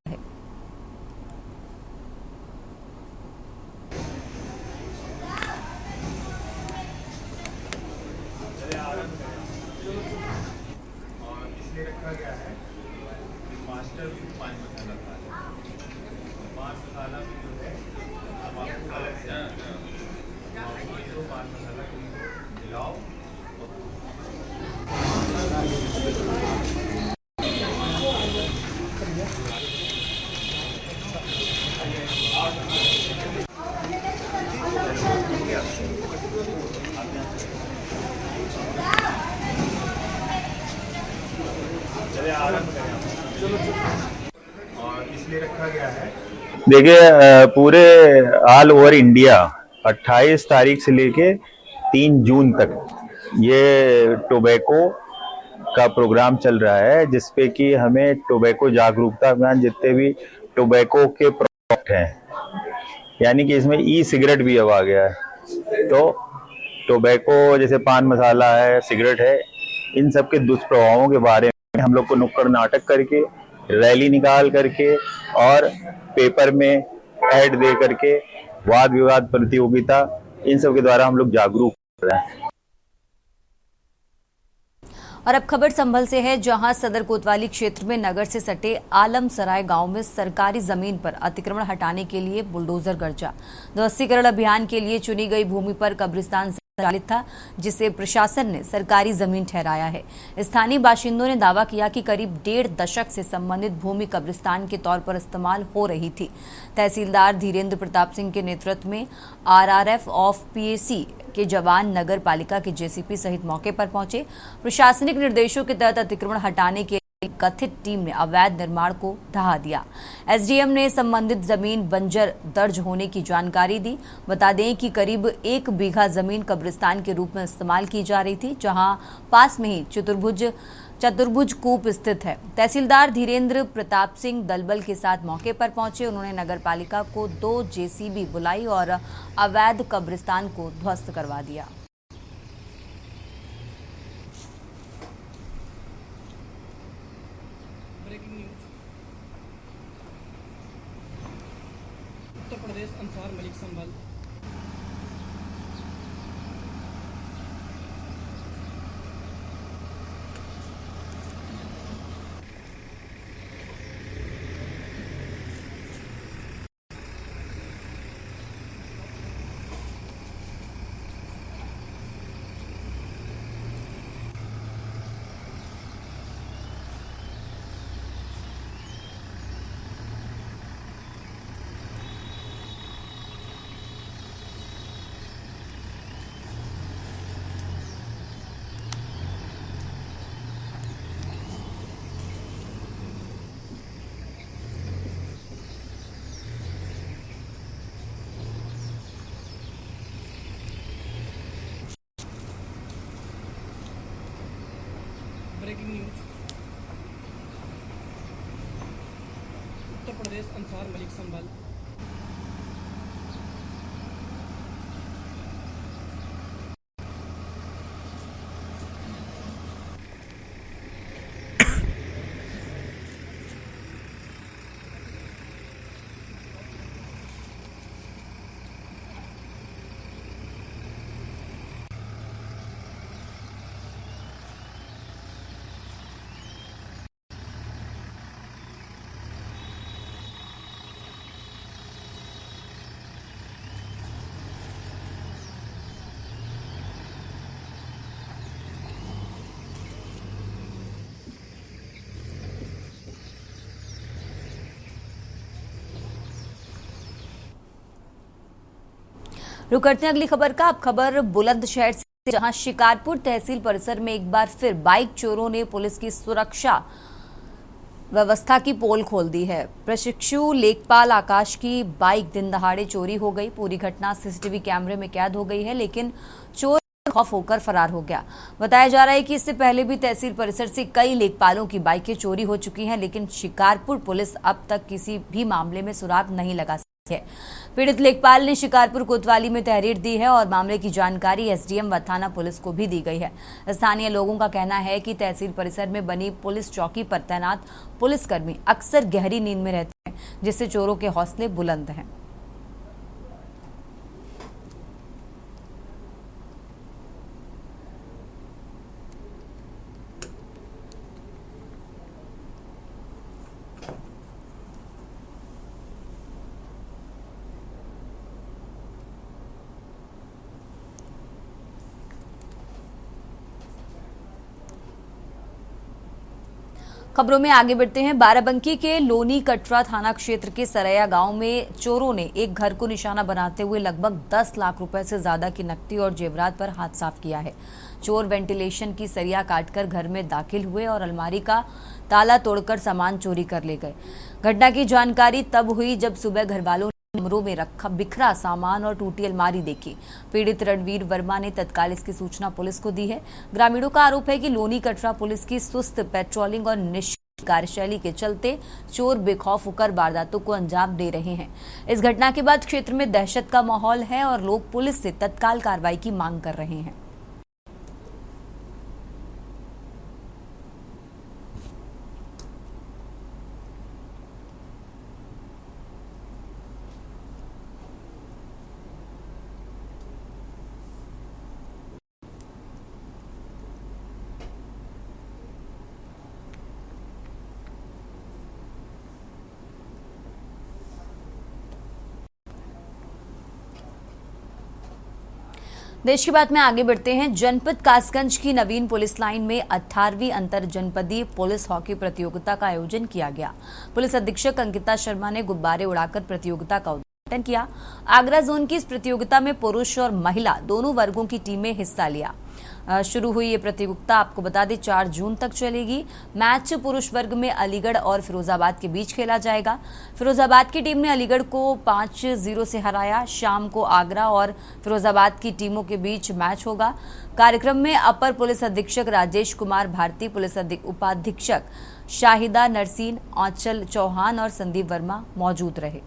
देखिए, पूरे ऑल ओवर इंडिया 28 तारीख से लेके 3 जून तक ये टोबैको का प्रोग्राम चल रहा है, जिसपे कि हमें टोबैको जागरूकता अभियान, जितने भी टोबैको के प्रोडक्ट हैं, यानी कि इसमें ई सिगरेट भी अब आ गया है। तो टोबैको जैसे पान मसाला है, सिगरेट है, इन सब के दुष्प्रभावों के बारे में हम लोग को नुक्कड़ नाटक करके, रैली निकाल करके और पेपर में ऐड दे करके, वाद विवाद प्रतियोगिता, इन सब के द्वारा हम लोग जागरूक कर रहे हैं। और अब खबर संभल से है, जहां सदर कोतवाली क्षेत्र में नगर से सटे आलमसराय गांव में सरकारी जमीन पर अतिक्रमण हटाने के लिए बुलडोजर गरजा। ध्वस्तीकरण अभियान के लिए चुनी गई भूमि पर कब्रिस्तान संचालित था, जिसे प्रशासन ने सरकारी जमीन ठहराया है। स्थानीय बाशिंदों ने दावा किया कि करीब 1.5 दशक से संबंधित भूमि कब्रिस्तान के तौर पर इस्तेमाल हो रही थी। तहसीलदार धीरेन्द्र प्रताप सिंह के नेतृत्व में आरआरएफ ऑफ पीएसी के जवान नगर पालिका के जेसीपी सहित मौके पर पहुंचे। प्रशासनिक निर्देशों के तहत अतिक्रमण हटाने के कथित टीम ने अवैध निर्माण को ढहा दिया। एसडीएम ने संबंधित जमीन बंजर दर्ज होने की जानकारी दी। बता दें कि करीब 1 बीघा जमीन कब्रिस्तान के रूप में इस्तेमाल की जा रही थी, जहां पास में ही चतुर्भुज कूप स्थित है। तहसीलदार धीरेन्द्र प्रताप सिंह दलबल के साथ मौके पर पहुंचे। उन्होंने नगर पालिका को 2 जेसीबी बुलाई और अवैध कब्रिस्तान को ध्वस्त करवा दिया। उत्तर प्रदेश अंसार मलिक संभल। Breaking news. उत्तर प्रदेश अंसार मलिक संभल। रुक करते हैं अगली खबर का। अब खबर बुलंदशहर से, जहां शिकारपुर तहसील परिसर में एक बार फिर बाइक चोरों ने पुलिस की सुरक्षा व्यवस्था की पोल खोल दी है। प्रशिक्षु लेखपाल आकाश की बाइक दिन दहाड़े चोरी हो गई। पूरी घटना सीसीटीवी कैमरे में कैद हो गई है, लेकिन चोर खौफ होकर फरार हो गया। बताया जा रहा है कि इससे पहले भी तहसील परिसर से कई लेखपालों की बाइकें चोरी हो चुकी हैं, लेकिन शिकारपुर पुलिस अब तक किसी भी मामले में सुराग नहीं लगा सकी है। पीड़ित लेखपाल ने शिकारपुर कोतवाली में तहरीर दी है और मामले की जानकारी एसडीएम व थाना पुलिस को भी दी गई है। स्थानीय लोगों का कहना है कि तहसील परिसर में बनी पुलिस चौकी पर तैनात पुलिसकर्मी अक्सर गहरी नींद में रहते हैं, जिससे चोरों के हौसले बुलंद हैं। खबरों में आगे बढ़ते हैं। बाराबंकी के लोनी कटरा थाना क्षेत्र के सरैया गांव में चोरों ने एक घर को निशाना बनाते हुए लगभग 10 लाख रुपए से ज्यादा की नकदी और जेवरात पर हाथ साफ किया है। चोर वेंटिलेशन की सरिया काटकर घर में दाखिल हुए और अलमारी का ताला तोड़कर सामान चोरी कर ले गए। घटना की जानकारी तब हुई जब सुबह घर वालों कमरों में रखा बिखरा सामान और टूटी अलमारी देखी। पीड़ित रणवीर वर्मा ने तत्काल इसकी सूचना पुलिस को दी है। ग्रामीणों का आरोप है कि लोनी कटरा पुलिस की सुस्त पेट्रोलिंग और निष्क्रिय कार्यशैली के चलते चोर बेखौफ होकर वारदातों को अंजाम दे रहे हैं। इस घटना के बाद क्षेत्र में दहशत का माहौल है और लोग पुलिस से तत्काल कार्रवाई की मांग कर रहे हैं। देश की बात में आगे बढ़ते हैं। जनपद कासगंज की नवीन पुलिस लाइन में 18वीं अंतर जनपदीय पुलिस हॉकी प्रतियोगिता का आयोजन किया गया। पुलिस अधीक्षक अंकिता शर्मा ने गुब्बारे उड़ाकर प्रतियोगिता का उद्घाटन किया। आगरा जोन की इस प्रतियोगिता में पुरुष और महिला दोनों वर्गों की टीमें हिस्सा लिया। शुरू हुई ये प्रतियोगिता आपको बता दें 4 जून तक चलेगी। मैच पुरुष वर्ग में अलीगढ़ और फिरोजाबाद के बीच खेला जाएगा। फिरोजाबाद की टीम ने अलीगढ़ को 5-0 से हराया। शाम को आगरा और फिरोजाबाद की टीमों के बीच मैच होगा। कार्यक्रम में अपर पुलिस अधीक्षक राजेश कुमार भारती, पुलिस उपाधीक्षक शाहिदा नरसीन, आंचल चौहान और संदीप वर्मा मौजूद रहे।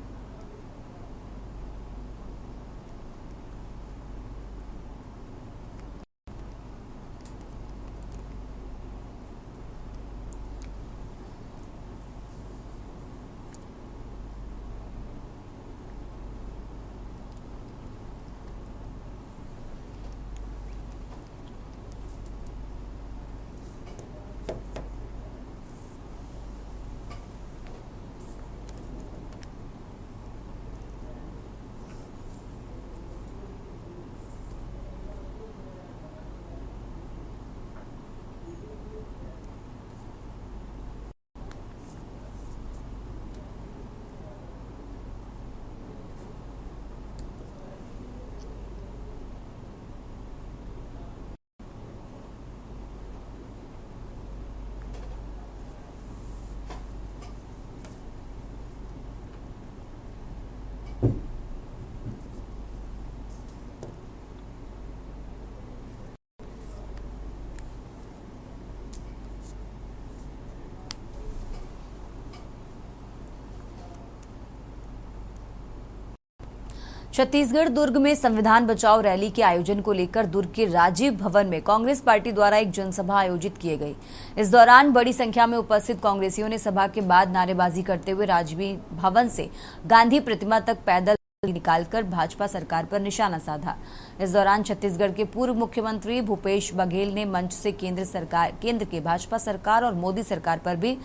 छत्तीसगढ़ दुर्ग में संविधान बचाओ रैली के आयोजन को लेकर दुर्ग के राजीव भवन में कांग्रेस पार्टी द्वारा एक जनसभा आयोजित की गई। इस दौरान बड़ी संख्या में उपस्थित कांग्रेसियों ने सभा के बाद नारेबाजी करते हुए राजीव भवन से गांधी प्रतिमा तक पैदल निकालकर भाजपा सरकार पर निशाना साधा। इस दौरान छत्तीसगढ़ के पूर्व मुख्यमंत्री भूपेश बघेल ने मंच से केंद्र के भाजपा सरकार और मोदी सरकार पर भी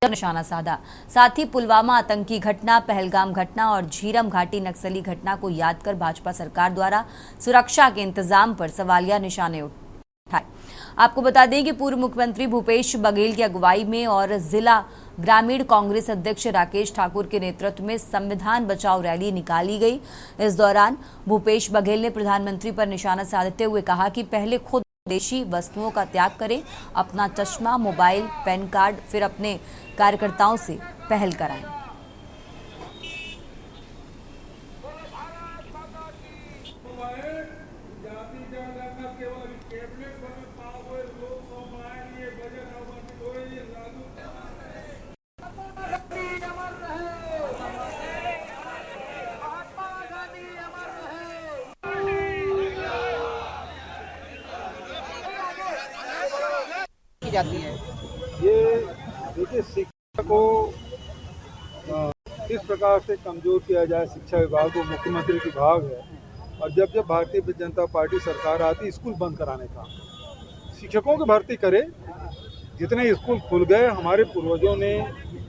निशाना साधा। साथ ही पुलवामा आतंकी घटना, पहलगाम घटना और झीरम घाटी नक्सली घटना को याद कर भाजपा सरकार द्वारा सुरक्षा के इंतजाम पर सवालिया निशाने उठाए। आपको बता दें कि पूर्व मुख्यमंत्री भूपेश बघेल की अगुवाई में और जिला ग्रामीण कांग्रेस अध्यक्ष राकेश ठाकुर के नेतृत्व में संविधान बचाओ रैली निकाली गई। इस दौरान भूपेश बघेल ने प्रधानमंत्री पर निशाना साधते हुए कहा कि पहले खुद देशी वस्तुओं का त्याग करें, अपना चश्मा, मोबाइल, पैन कार्ड फिर अपने कार्यकर्ताओं से पहल कराएं। जाती है ये देखिए, शिक्षा को किस प्रकार से कमजोर किया जाए, शिक्षा विभाग को मुख्यमंत्री की भाग है। और जब जब भारतीय जनता पार्टी सरकार आती, स्कूल बंद कराने का, शिक्षकों की भर्ती करे। जितने स्कूल खुल गए, हमारे पूर्वजों ने,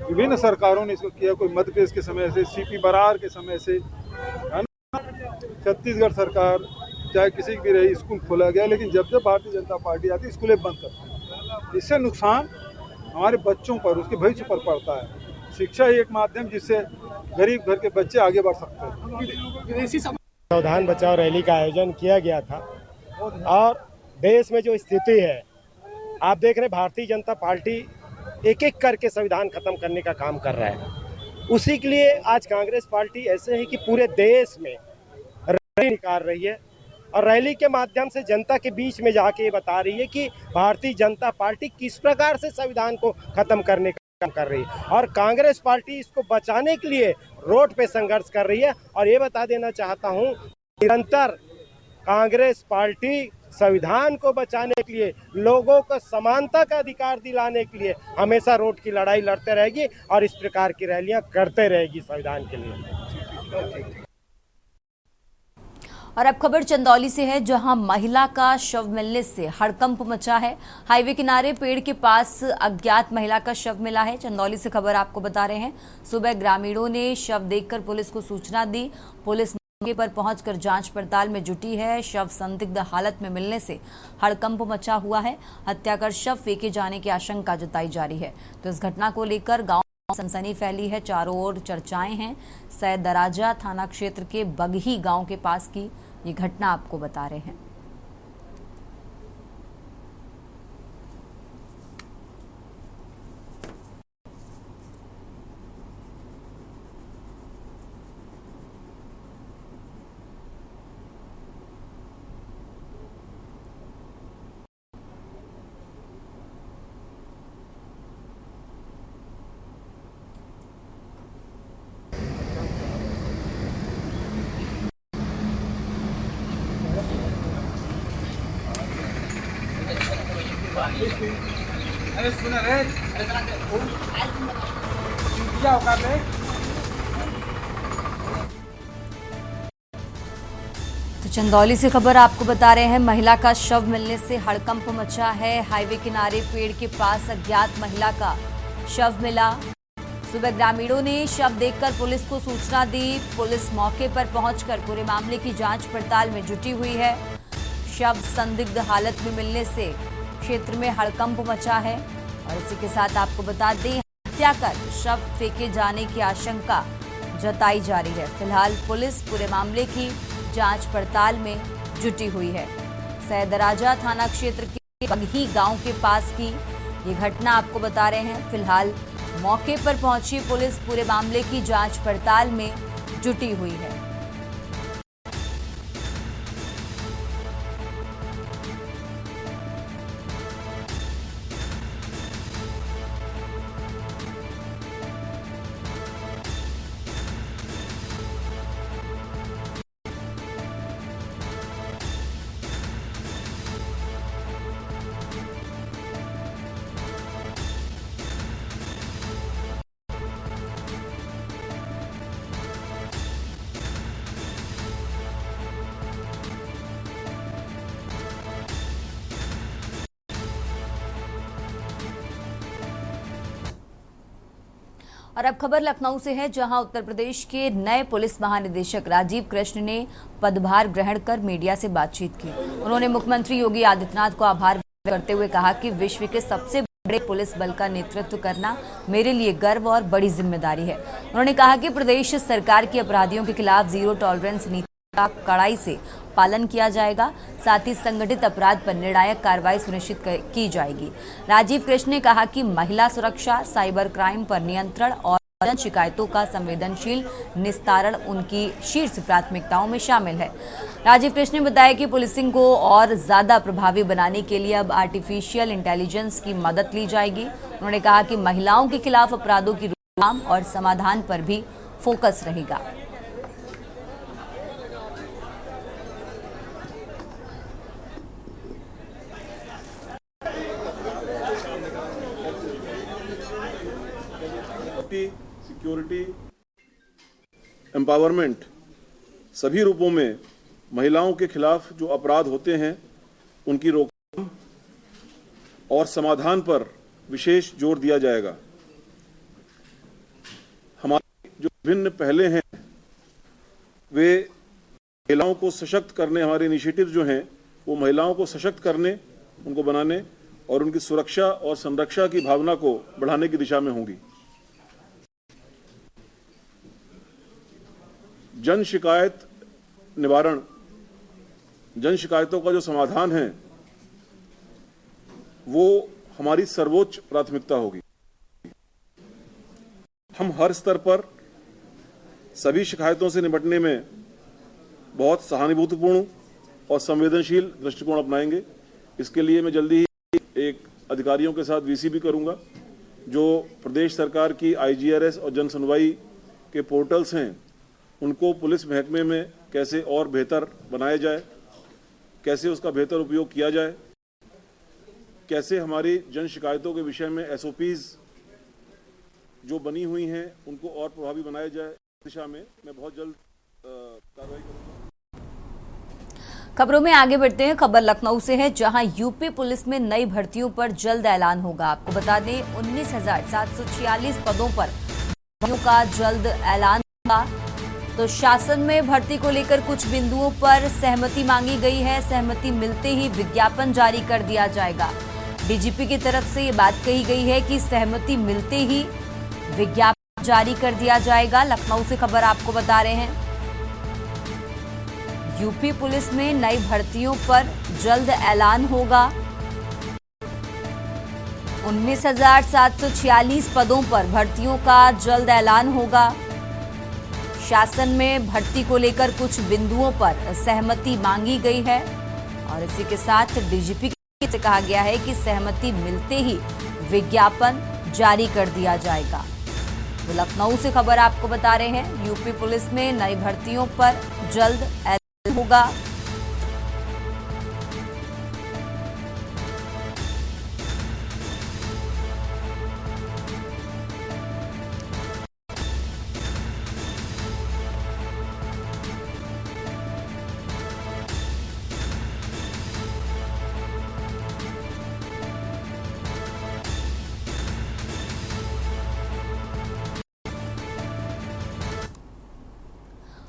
विभिन्न सरकारों ने इसको किया। कोई मध्य प्रदेश के समय से, सीपी बरार के समय से, है ना, छत्तीसगढ़ सरकार, चाहे किसी की भी रही, स्कूल खोला गया। लेकिन जब जब भारतीय जनता पार्टी आती, स्कूलें बंद करती है। इससे नुकसान हमारे बच्चों पर, उसके भविष्य पर पड़ता है। शिक्षा ही एक माध्यम जिससे गरीब घर के बच्चे आगे बढ़ सकते हैं। संविधान बचाओ रैली का आयोजन किया गया था और देश में जो स्थिति है, आप देख रहे, भारतीय जनता पार्टी एक एक करके संविधान खत्म करने का काम कर रहा है। उसी के लिए आज कांग्रेस पार्टी ऐसे है कि पूरे देश में रैली निकाल रही है और रैली के माध्यम से जनता के बीच में जाके ये बता रही है कि भारतीय जनता पार्टी किस प्रकार से संविधान को खत्म करने का काम कर रही है और कांग्रेस पार्टी इसको बचाने के लिए रोड पे संघर्ष कर रही है। और ये बता देना चाहता हूँ, निरंतर कांग्रेस पार्टी संविधान को बचाने के लिए, लोगों को समानता का अधिकार दिलाने के लिए हमेशा रोड की लड़ाई लड़ते रहेगी और इस प्रकार की रैलियां करते रहेगी संविधान के लिए। और अब खबर चंदौली से है, जहां महिला का शव मिलने से हड़कंप मचा है। हाईवे किनारे पेड़ के पास अज्ञात महिला का शव मिला है। चंदौली से खबर आपको बता रहे हैं। सुबह ग्रामीणों ने शव देखकर पुलिस को सूचना दी। पुलिस मौके पर पहुंचकर जांच पड़ताल में जुटी है। शव संदिग्ध हालत में मिलने से हड़कंप मचा हुआ है। हत्या कर शव फेंके जाने की आशंका जताई जा रही है। तो इस घटना को लेकर गांव सनसनी फैली है, चारों ओर चर्चाएं हैं। सैदराजा थाना क्षेत्र के बगही गांव के पास की ये घटना आपको बता रहे हैं। अरे सुना रे, तो चंदौली से खबर आपको बता रहे हैं। महिला का शव मिलने से हड़कंप मचा है। हाईवे किनारे पेड़ के पास अज्ञात महिला का शव मिला। सुबह ग्रामीणों ने शव देखकर पुलिस को सूचना दी। पुलिस मौके पर पहुंचकर पूरे मामले की जांच पड़ताल में जुटी हुई है। शव संदिग्ध हालत में मिलने से क्षेत्र में हड़कंप मचा है। और इसी के साथ आपको बता दें, हत्या कर शव फेंके जाने की आशंका जताई जा रही है। फिलहाल पुलिस पूरे मामले की जांच पड़ताल में जुटी हुई है। सैदराजा थाना क्षेत्र के बगही गांव के पास की ये घटना आपको बता रहे हैं। फिलहाल मौके पर पहुंची पुलिस पूरे मामले की जांच पड़ताल में जुटी हुई है। और अब खबर लखनऊ से है, जहां उत्तर प्रदेश के नए पुलिस महानिदेशक राजीव कृष्ण ने पदभार ग्रहण कर मीडिया से बातचीत की। उन्होंने मुख्यमंत्री योगी आदित्यनाथ को आभार व्यक्त करते हुए कहा कि विश्व के सबसे बड़े पुलिस बल का नेतृत्व करना मेरे लिए गर्व और बड़ी जिम्मेदारी है। उन्होंने कहा कि प्रदेश सरकार की अपराधियों के खिलाफ जीरो टॉलरेंस नीति का कड़ाई से पालन किया जाएगा। साथ ही संगठित अपराध पर निर्णायक कार्रवाई सुनिश्चित की जाएगी। राजीव कृष्ण ने कहा कि महिला सुरक्षा, साइबर क्राइम पर नियंत्रण और जन शिकायतों का संवेदनशील निस्तारण उनकी शीर्ष प्राथमिकताओं में शामिल है। राजीव कृष्ण ने बताया कि पुलिसिंग को और ज्यादा प्रभावी बनाने के लिए अब आर्टिफिशियल इंटेलिजेंस की मदद ली जाएगी। उन्होंने कहा कि महिलाओं के खिलाफ अपराधों की रोकथाम और समाधान पर भी फोकस रहेगा। सिक्योरिटी, एम्पावरमेंट सभी रूपों में महिलाओं के खिलाफ जो अपराध होते हैं उनकी रोकथाम और समाधान पर विशेष जोर दिया जाएगा। हमारे जो विभिन्न पहले हैं वे महिलाओं को सशक्त करने, हमारे इनिशिएटिव जो हैं वो महिलाओं को सशक्त करने, उनको बनाने और उनकी सुरक्षा और संरक्षा की भावना को बढ़ाने की दिशा में होंगी। जन शिकायत निवारण, जन शिकायतों का जो समाधान है वो हमारी सर्वोच्च प्राथमिकता होगी। हम हर स्तर पर सभी शिकायतों से निपटने में बहुत सहानुभूतिपूर्ण और संवेदनशील दृष्टिकोण अपनाएंगे। इसके लिए मैं जल्दी ही एक अधिकारियों के साथ वीसी भी करूंगा। जो प्रदेश सरकार की IGRS और जन सुनवाई के पोर्टल्स हैं उनको पुलिस महकमे में कैसे और बेहतर बनाया जाए, कैसे उसका बेहतर उपयोग किया जाए, कैसे हमारी जन शिकायतों के विषय में SOPs जो बनी हुई हैं उनको और प्रभावी बनाया जाए, इस दिशा में मैं बहुत जल्द कार्रवाई करूंगा। खबरों में आगे बढ़ते हैं। खबर लखनऊ से है, जहां यूपी पुलिस में नई भर्तियों पर जल्द ऐलान होगा। आपको बता दें 19,746 पदों पर भर्तियों का जल्द ऐलान होगा। तो शासन में भर्ती को लेकर कुछ बिंदुओं पर सहमति मांगी गई है। सहमति मिलते ही विज्ञापन जारी कर दिया जाएगा। डीजीपी की तरफ से ये बात कही गई है कि सहमति मिलते ही विज्ञापन जारी कर दिया जाएगा। लखनऊ से खबर आपको बता रहे हैं, यूपी पुलिस में नई भर्तियों पर जल्द ऐलान होगा। 19,746 पदों पर भर्तियों का जल्द ऐलान होगा। शासन में भर्ती को लेकर कुछ बिंदुओं पर सहमति मांगी गई है और इसी के साथ डीजीपी से कहा गया है कि सहमति मिलते ही विज्ञापन जारी कर दिया जाएगा। तो लखनऊ से खबर आपको बता रहे हैं, यूपी पुलिस में नई भर्तियों पर जल्द ऐलान होगा।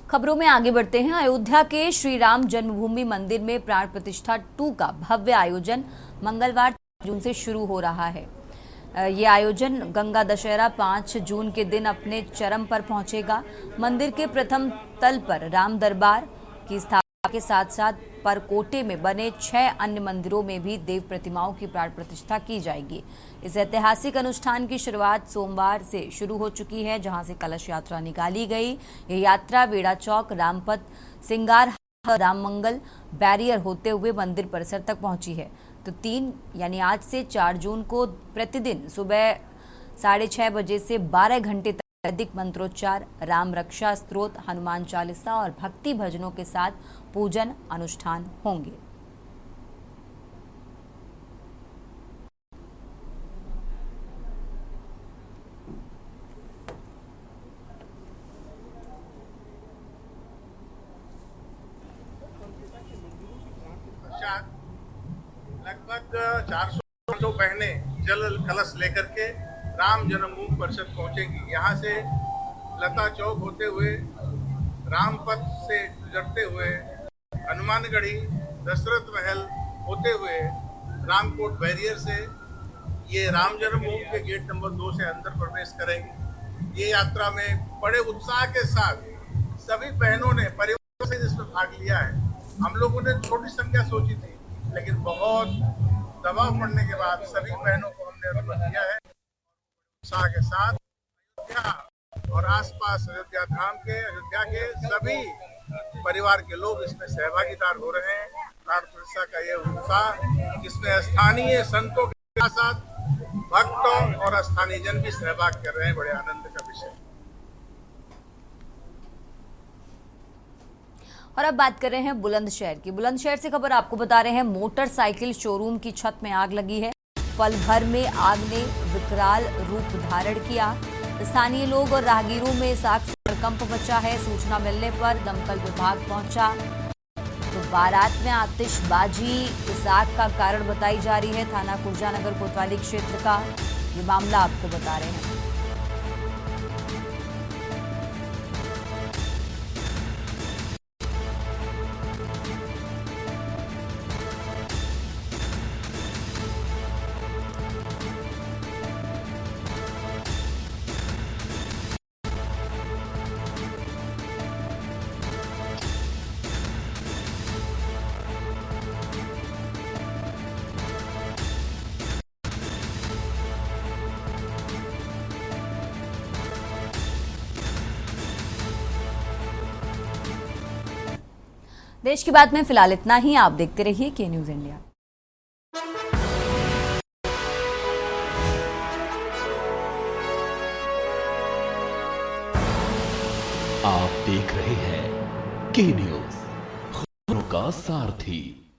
खबरों में आगे बढ़ते हैं। अयोध्या के श्री राम जन्मभूमि मंदिर में प्राण प्रतिष्ठा 2 का भव्य आयोजन मंगलवार 3 जून से शुरू हो रहा है। ये आयोजन गंगा दशहरा 5 जून के दिन अपने चरम पर पहुंचेगा। मंदिर के प्रथम तल पर राम दरबार की स्थापना के साथ साथ परकोटे में बने 6 अन्य मंदिरों में भी देव प्रतिमाओं की प्राण प्रतिष्ठा की जाएगी। इस ऐतिहासिक अनुष्ठान की शुरुआत सोमवार से शुरू हो चुकी है, जहां से कलश यात्रा निकाली गई। ये यात्रा वेड़ा चौक, रामपथ, सिंगार, राम मंगल बैरियर होते हुए मंदिर परिसर तक पहुंची है। तो 3 यानी आज से 4 जून को प्रतिदिन सुबह 6:30 बजे से 12 घंटे तक वैदिक मंत्रोच्चार, राम रक्षा स्तोत्र, हनुमान चालीसा और भक्ति भजनों के साथ पूजन अनुष्ठान होंगे। लगभग 400 बहनें जल कलश लेकर के राम जन्मभूमि परिषद पहुंचेंगी। यहाँ से लता चौक होते हुए, रामपथ से गुजरते हुए, हनुमानगढ़ी, दशरथ महल होते हुए, रामकोट बैरियर से ये राम जन्मभूमि के गेट नंबर 2 से अंदर प्रवेश करेंगे। ये यात्रा में बड़े उत्साह के साथ सभी बहनों ने, परिवार से जिसमें भाग लिया है। हम लोगों ने छोटी संख्या सोची थी, लेकिन बहुत दबाव पड़ने के बाद सभी बहनों को हमने अनुमति दिया है। उत्साह के साथ अयोध्या और आसपास अयोध्या धाम के, अयोध्या के सभी परिवार के लोग इसमें सहभागीदार हो रहे हैं। प्राण प्रतिष्ठा का ये उत्साह, जिसमें स्थानीय संतों के साथ साथ भक्तों और स्थानीय जन भी सहभाग कर रहे हैं, बड़े आनंद का विषय। और अब बात कर रहे हैं बुलंदशहर की। बुलंदशहर से खबर आपको बता रहे हैं, मोटरसाइकिल शोरूम की छत में आग लगी है। पल भर में आग ने विकराल रूप धारण किया। स्थानीय लोग और राहगीरों में इस आग से हड़कंप मचा है। सूचना मिलने पर दमकल विभाग पहुंचा तो बारात में आतिशबाजी इस आग का कारण बताई जा रही है। थाना खुर्जानगर कोतवाली क्षेत्र का ये मामला आपको बता रहे हैं। देश की बात में फिलहाल इतना ही। आप देखते रहिए के न्यूज इंडिया। आप देख रहे हैं के न्यूज, खबरों का सारथी।